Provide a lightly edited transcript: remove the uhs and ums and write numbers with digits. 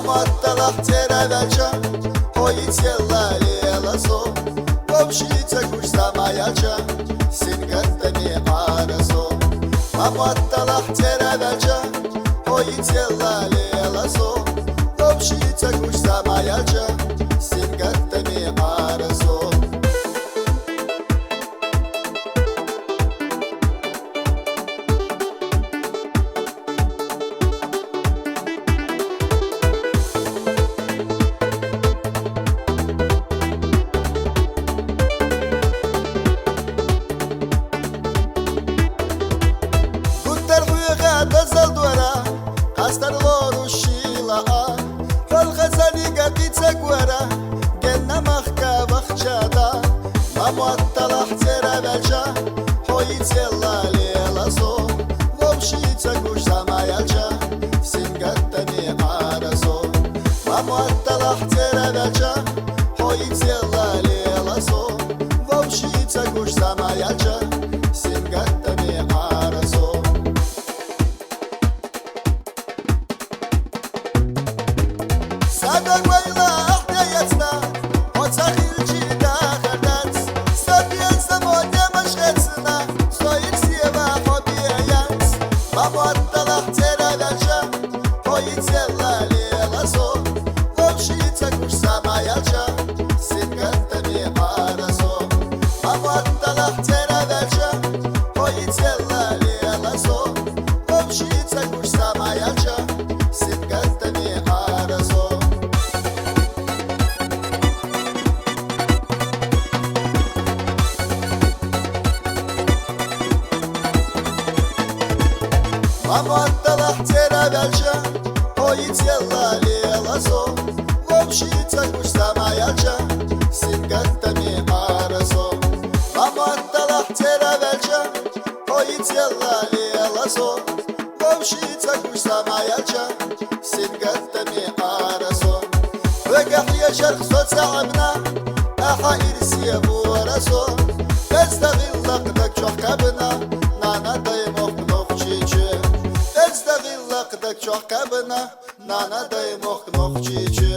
ставьте, hoiți la elaso, Popșiță cușta mai acea, Singătă mi arăso. Amoata la țera de-acea, hoiți la elaso, Popșiță cușta mai acea, Singătă mi arăso. Astarlor ushila Fal ghazali qaqitsa gwara Genna makhka vakhchada Mamuatta lahzera velja Hoyitsella lelaso Vomshitsa kushta mayacha Singatta mi araso Mamuatta lahzera velja Hoyitsella lelaso Vomshitsa kushta mayacha Singatta mi araso Sada gwayla ahdayatsna Otsakhil jida khadat Sabiyan samonya mashghatsna Soyik sieva hobiyayans Mamuatta lahtera velja Hoyitsella lelaso Vomshitsa kushsa mayacha Singatta mi araso Mamuatta lahtera velja Hoyitsella lelaso Vomshitsa kushsa mayacha Singatta mi araso Mamuatta lahtera velja Hoyitsella lelaso Vomshitsa kushta mayacha Singatta mi araso Mamuatta lahtera velja Hoyitsella lelaso Vomshitsa kushta mayacha Singatta mi araso Vegah ya sharq sot sa'abna Aha irsiya buraso Tezdaghil laqdak çohkabna Nana daymok nokçiçi Tezdaghil laqdak çohkabna Nana daymok nokçiçi